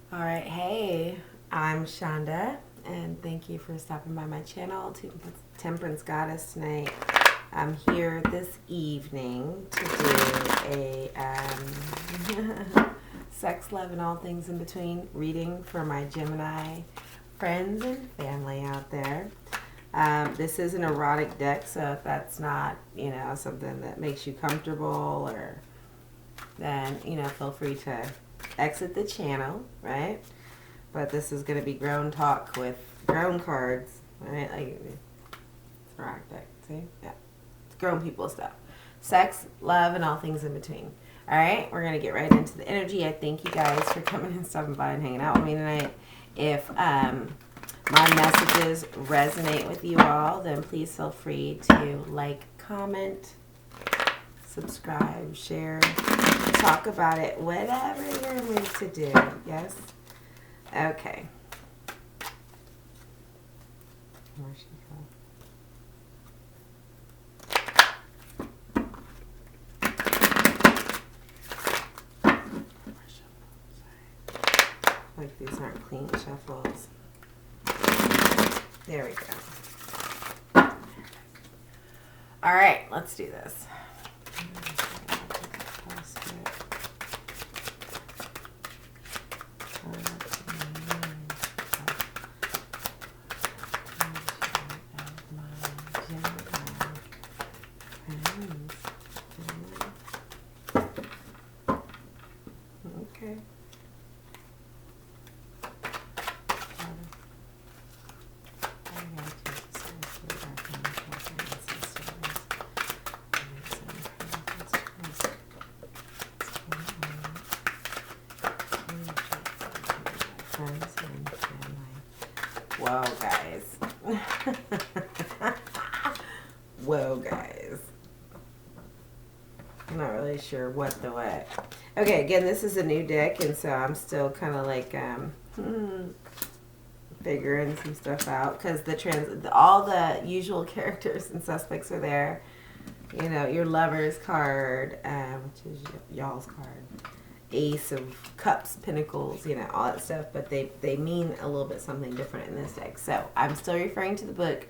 All right, hey, I'm Shonda, and thank you for stopping by my channel, Temperance Goddess tonight. I'm here this evening to do a sex, love, and all things in between reading for my Gemini friends and family out there. This is an erotic deck, so if that's not, something that makes you comfortable, or then, feel free to exit the channel, right? But this is going to be grown talk with grown cards, right? Like, it's erotic deck, see? Yeah. It's grown people stuff. Sex, love, and all things in between. All right, we're going to get right into the energy. I thank you guys for coming and stopping by and hanging out with me tonight. If my messages resonate with you all, then please feel free to like, comment, subscribe, share, talk about it, whatever you're moved to do. Yes? Okay. Where'd she go? Like these aren't clean shuffles. There we go. All right, let's do this. Okay. Whoa, guys. Whoa, guys. I'm not really sure what the what. Okay, again, this is a new deck, and so I'm still kind of like figuring some stuff out, because all the usual characters and suspects are there. You know, your lover's card, which is y'all's card. Ace of Cups, Pentacles, all that stuff, but they mean a little bit something different in this deck. So I'm still referring to the book.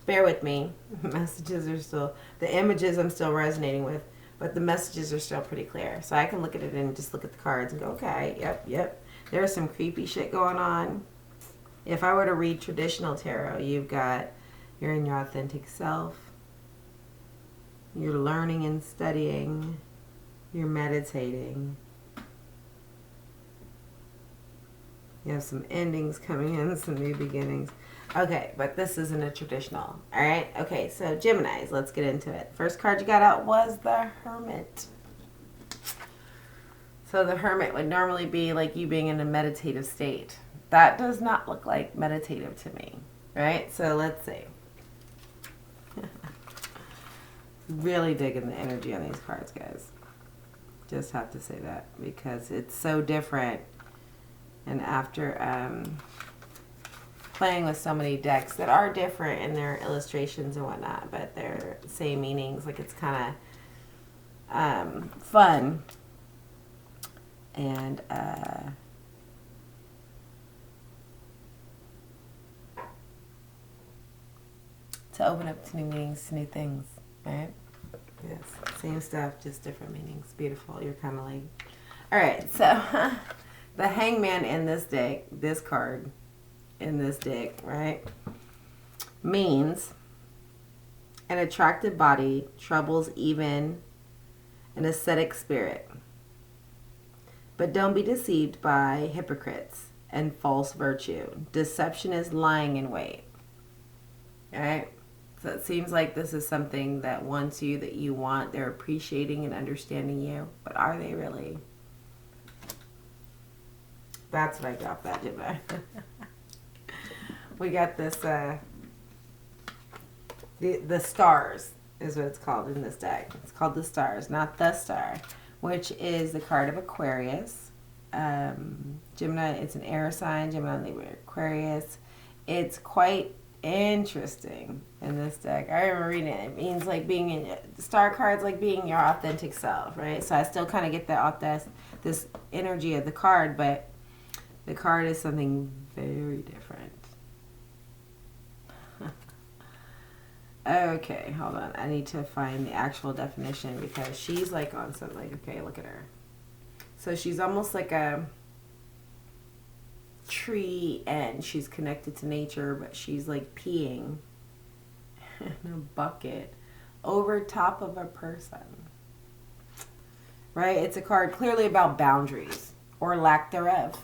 Bear with me. Messages are still, the images I'm still resonating with, but the messages are still pretty clear. So I can look at it and just look at the cards and go, okay, yep. There's some creepy shit going on. If I were to read traditional tarot, you've got, you're in your authentic self, you're learning and studying, you're meditating. You have some endings coming in, some new beginnings. Okay, but this isn't a traditional. All right? Okay, so Geminis, let's get into it. First card you got out was the Hermit. So the Hermit would normally be like you being in a meditative state. That does not look like meditative to me, right? So let's see. Really digging the energy on these cards, guys. Just have to say that, because it's so different. And after playing with so many decks that are different in their illustrations and whatnot, but they're same meanings, like it's kind of fun. And to open up to new meanings, to new things, right? Yes, same stuff, just different meanings. Beautiful. You're kind of like, all right, so the Hangman in this deck, this card in this deck, right, means an attractive body troubles even an ascetic spirit. But don't be deceived by hypocrites and false virtue. Deception is lying in wait. All right? So it seems like this is something that wants you, that you want. They're appreciating and understanding you. But are they really? That's what I got that, Gemini. We got this, the stars is what it's called in this deck. It's called the stars, not the star, which is the card of Aquarius. Gemini, it's an air sign, Gemini, Libra, Aquarius. It's quite interesting in this deck. I remember reading it. It means like being in, the star cards like being your authentic self, right? So I still kind of get that this energy of the card, but The card is something very different. Okay, hold on. I need to find the actual definition because she's like on something like, okay, look at her. So she's almost like a tree and she's connected to nature, but she's like peeing in a bucket over top of a person. Right? It's a card clearly about boundaries or lack thereof.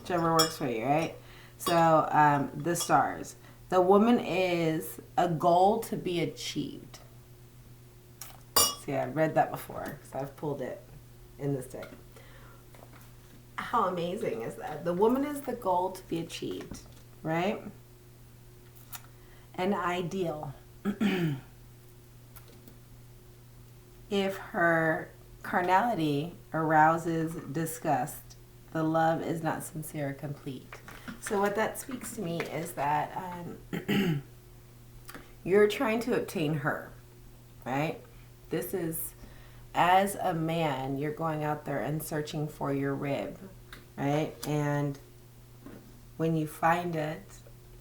Whichever works for you, right? So the stars. The woman is a goal to be achieved. See, I've read that before because I've pulled it in this deck. How amazing is that? The woman is the goal to be achieved, right? An ideal. If her carnality arouses disgust, the love is not sincere or complete. So what that speaks to me is that you're trying to obtain her, right? This is, as a man, you're going out there and searching for your rib, right? And when you find it,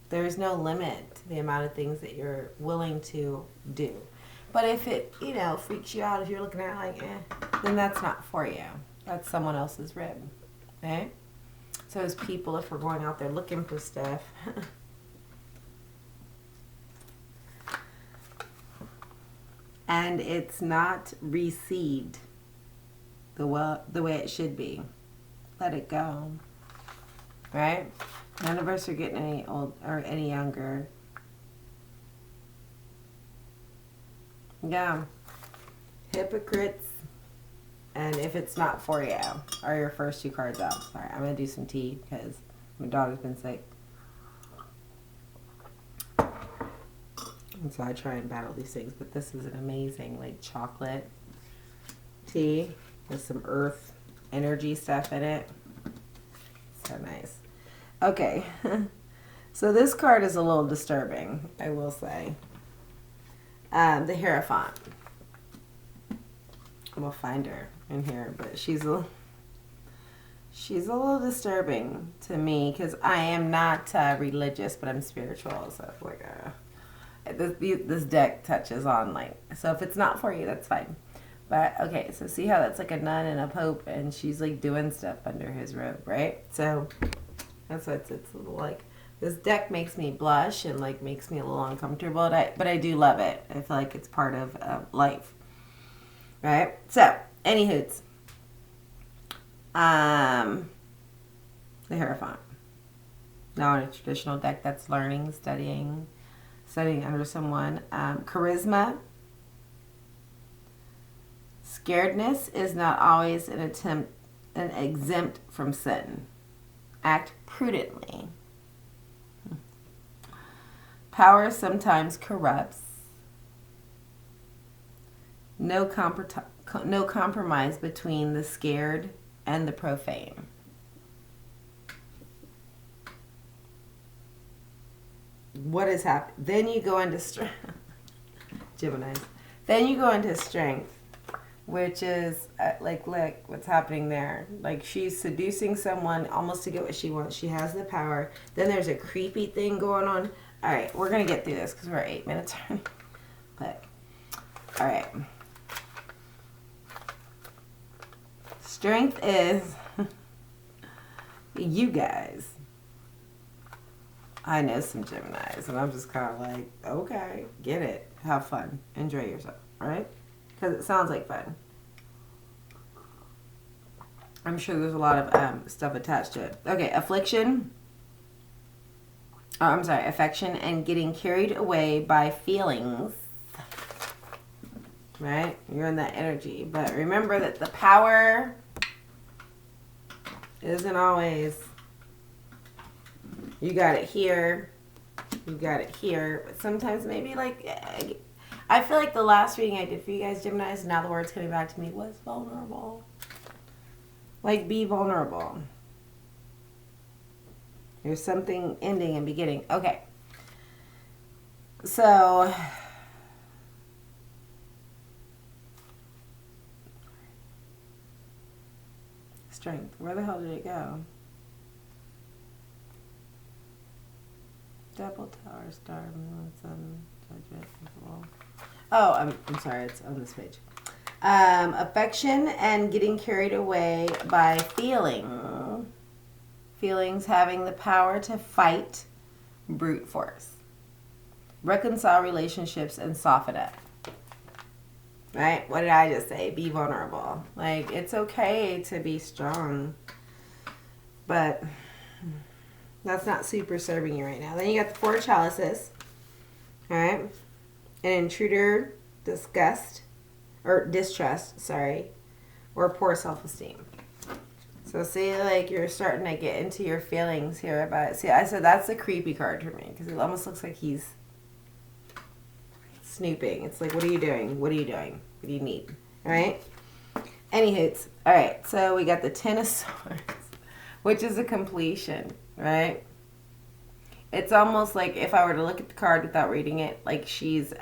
there's no limit to the amount of things that you're willing to do. But if it, freaks you out, if you're looking at it like, then that's not for you. That's someone else's rib, okay? So as people, if we're going out there looking for stuff, and it's not received the way it should be, let it go, right? None of us are getting any old or any younger. Yeah. Hypocrites and if it's not for you are your first two cards out. Sorry, I'm going to do some tea because my daughter's been sick. And so I try and battle these things. But this is an amazing, like, chocolate tea with some earth energy stuff in it. So nice. Okay. So this card is a little disturbing, I will say. The Hierophant. We'll find her in here, but she's a little disturbing to me because I am not religious, but I'm spiritual. So it's like this deck touches on like, so if it's not for you, that's fine. But okay, so see how that's like a nun and a pope, and she's like doing stuff under his robe, right? So that's what it's a little like. This deck makes me blush and like makes me a little uncomfortable, but I do love it. I feel like it's part of life, right? So, anywhoots, the Hierophant. Now in a traditional deck that's learning, studying under someone. Charisma. Scaredness is not always an exempt from sin. Act prudently. Power sometimes corrupts. No compromise between the scared and the profane. What is happening? Then you go into strength. Gemini. Then you go into strength, which is like what's happening there. Like she's seducing someone almost to get what she wants. She has the power. Then there's a creepy thing going on. All right, we're going to get through this because we're 8 minutes in. But, all right. Strength is you guys. I know some Geminis, and I'm just kind of like, okay, get it. Have fun. Enjoy yourself, all right? Because it sounds like fun. I'm sure there's a lot of stuff attached to it. Okay, affliction. Affection and getting carried away by feelings. Right? You're in that energy. But remember that the power isn't always, you got it here, you got it here. But sometimes maybe like, I feel like the last reading I did for you guys, Geminis, now the word's coming back to me, was vulnerable. Like, be vulnerable. There's something ending and beginning. Okay. So, strength. Where the hell did it go? Double Tower, Star, Moon, Sun, Judgment, Principle. Oh, I'm sorry, it's on this page. Affection and getting carried away by feelings having the power to fight brute force. Reconcile relationships and soften it. Right? What did I just say? Be vulnerable. Like, it's okay to be strong, but that's not super serving you right now. Then you got the 4 chalices. All right? An intruder, distrust, or poor self-esteem. So see, like, you're starting to get into your feelings here about it. See, I said that's a creepy card for me because it almost looks like he's snooping. It's like, what are you doing? What are you doing? What do you need? All right? Anywho, all right, so we got the 10 of Swords, which is a completion, right? It's almost like if I were to look at the card without reading it, like she's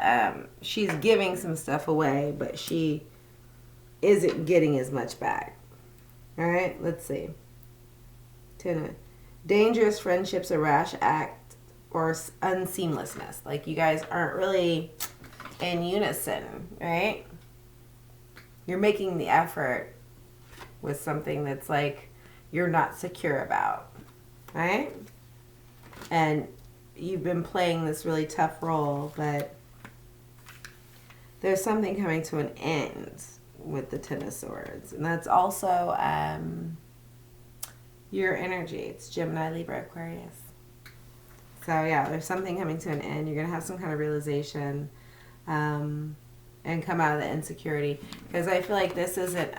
giving some stuff away, but she isn't getting as much back. All right, let's see. 10. Dangerous friendships, a rash act, or unseamlessness. Like you guys aren't really in unison, right? You're making the effort with something that's like you're not secure about, right? And you've been playing this really tough role, but there's something coming to an end with the 10 of Swords. And that's also your energy. It's Gemini, Libra, Aquarius. So yeah, there's something coming to an end. You're going to have some kind of realization and come out of the insecurity. Because I feel like this isn't...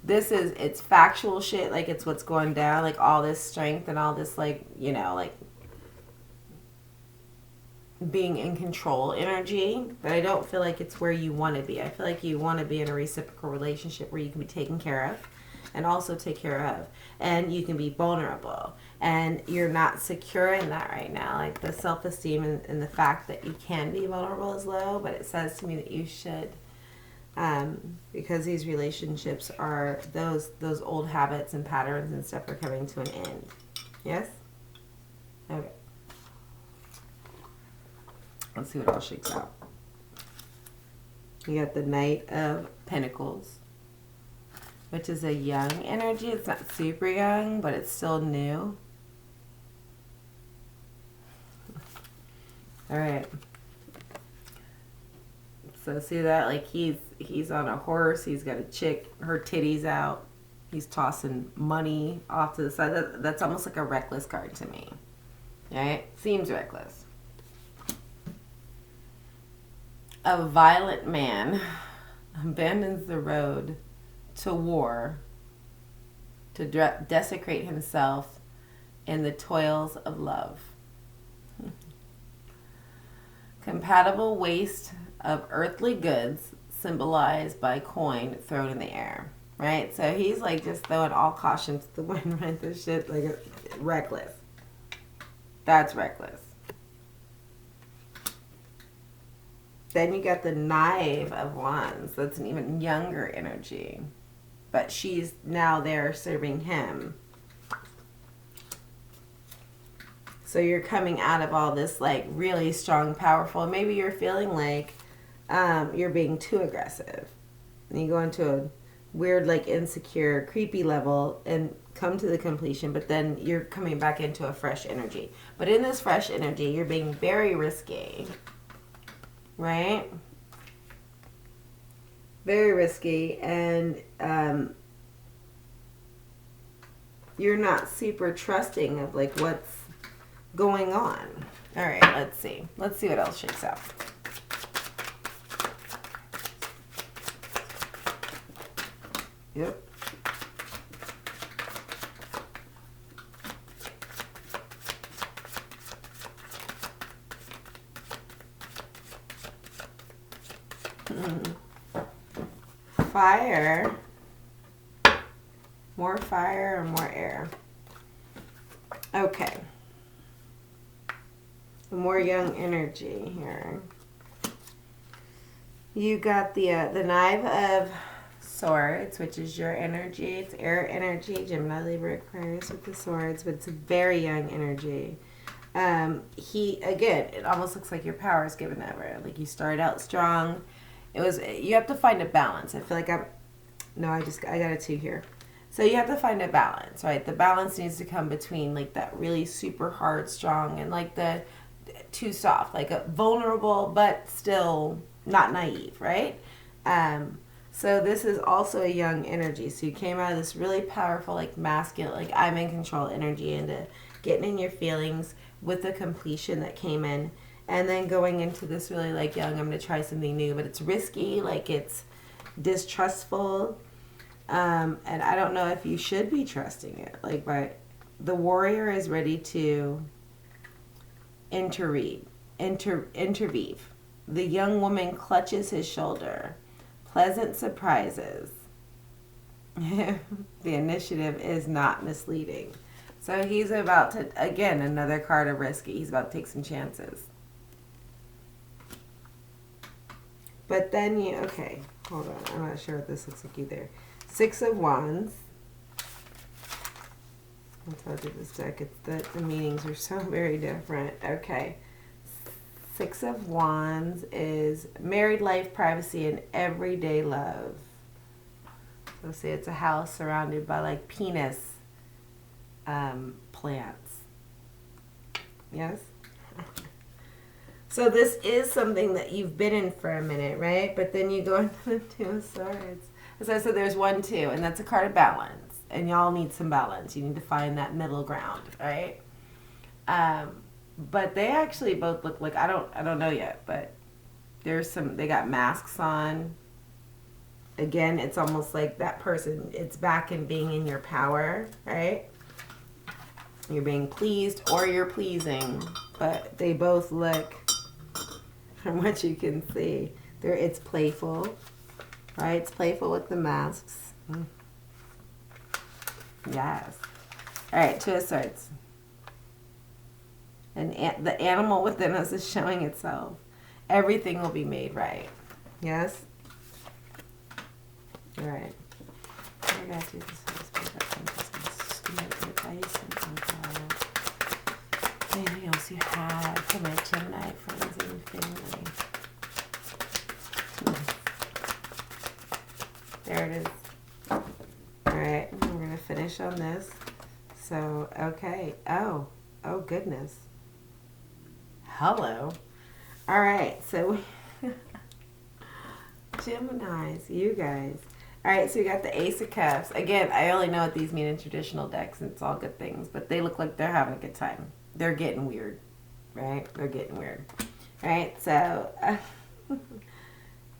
it's factual shit, like it's what's going down, like all this strength and all this, like, you know, like being in control energy, but I don't feel like it's where you want to be. I feel like you want to be in a reciprocal relationship where you can be taken care of and also take care of, and you can be vulnerable, and you're not secure in that right now. Like the self-esteem and the fact that you can be vulnerable is low, but it says to me that you should. Because these relationships are those old habits and patterns and stuff are coming to an end. Yes? Okay. Let's see what else shakes out. You got the Knight of Pentacles, which is a young energy. It's not super young, but it's still new. All right. So see that? Like he's on a horse. He's got a chick, her titties out. He's tossing money off to the side. That's almost like a reckless card to me. Right? Seems reckless. A violent man abandons the road to war to desecrate himself in the toils of love. Compatible waste of earthly goods symbolized by coin thrown in the air. Right? So he's like just throwing all caution to the wind, right? This shit, like, reckless. That's reckless. Then you got the Knight of Wands. That's an even younger energy. But she's now there serving him. So you're coming out of all this, like, really strong, powerful. Maybe you're feeling like you're being too aggressive. And you go into a weird, like, insecure, creepy level and come to the completion. But then you're coming back into a fresh energy. But in this fresh energy, you're being very risky. Right? Very risky, and you're not super trusting of like what's going on. All right, let's see. Let's see what else shakes out. Yep. Fire. More fire or more air? Okay. More young energy here. You got the Knight of Swords, which is your energy. It's air energy. Gemini, Libra, Aquarius with the swords, but it's a very young energy. He, again, it almost looks like your power is given over. Like you started out strong. You have to find a balance. I feel like I got a 2 here. So you have to find a balance, right? The balance needs to come between like that really super hard, strong, and like the too soft, like a vulnerable, but still not naive, right? So this is also a young energy. So you came out of this really powerful, like masculine, like I'm in control energy into getting in your feelings with the completion that came in. And then going into this really like young, I'm going to try something new, but it's risky, like it's distrustful. And I don't know if you should be trusting it. Like, but the warrior is ready to intervene. The young woman clutches his shoulder. Pleasant surprises. The initiative is not misleading. So he's about to, again, another card of risky. He's about to take some chances. But then okay, hold on. I'm not sure what this looks like either. 6 of Wands. I told you this deck, the meanings are so very different. Okay. 6 of Wands is married life, privacy, and everyday love. So say it's a house surrounded by like penis plants. Yes? So this is something that you've been in for a minute, right? But then you go into the 2 of Swords. As I said, there's 1, 2, and that's a card of balance. And y'all need some balance. You need to find that middle ground, right? But they actually both look like, I don't know yet, but they got masks on. Again, it's almost like that person, it's back in being in your power, right? You're being pleased or you're pleasing, but they both look, from what you can see, it's playful, right? It's playful with the masks. Yes. All right, 2 of Swords. And the animal within us is showing itself. Everything will be made right. Yes? All right. I got to do this. Anything else you have for my Gemini friends and family? There it is. All right, we're going to finish on this. So, okay. Oh goodness. Hello. All right, so Geminis, you guys. All right, so we got the Ace of Cups. Again, I only know what these mean in traditional decks, and it's all good things, but they look like they're having a good time. They're getting weird, right? They're getting weird. All right, so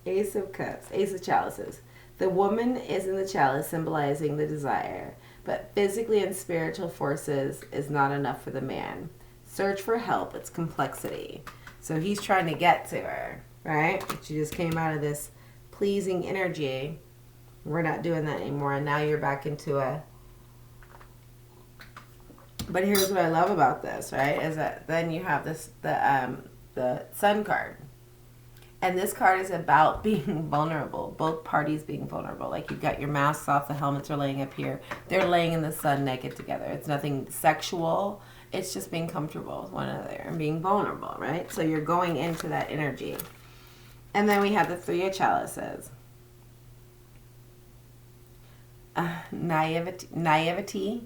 Ace of Cups, Ace of Chalices. The woman is in the chalice, symbolizing the desire, but physically and spiritual forces is not enough for the man. Search for help, it's complexity. So he's trying to get to her, right? But she just came out of this pleasing energy. We're not doing that anymore, and now you're back into a... But here's what I love about this, right? Is that then you have the Sun card. And this card is about being vulnerable. Both parties being vulnerable. Like you've got your masks off, the helmets are laying up here. They're laying in the sun naked together. It's nothing sexual. It's just being comfortable with one another and being vulnerable, right? So you're going into that energy. And then we have the 3 of Chalices. Naivety.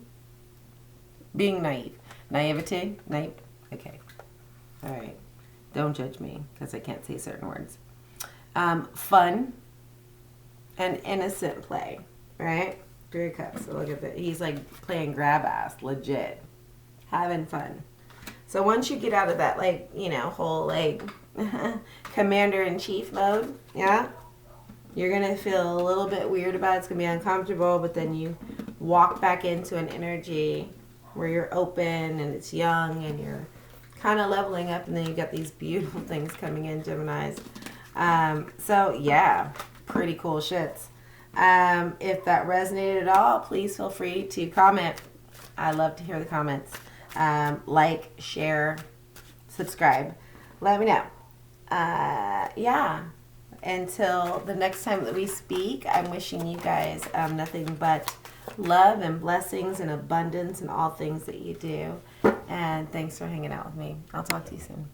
Being naive. Naivety. Okay. All right. Don't judge me because I can't say certain words. Fun and innocent play, right? 3 of Cups. So look at that. He's like playing grab ass, legit. Having fun. So once you get out of that, like, whole like commander-in-chief mode, yeah, you're going to feel a little bit weird about it. It's going to be uncomfortable, but then you walk back into an energy where you're open and it's young and you're kind of leveling up, and then you got these beautiful things coming in, Geminis. So yeah, pretty cool shits. If that resonated at all, please feel free to comment. I love to hear the comments. Like, share, subscribe. Let me know. Yeah. Until the next time that we speak, I'm wishing you guys nothing but love and blessings and abundance in all things that you do. And thanks for hanging out with me. I'll talk to you soon.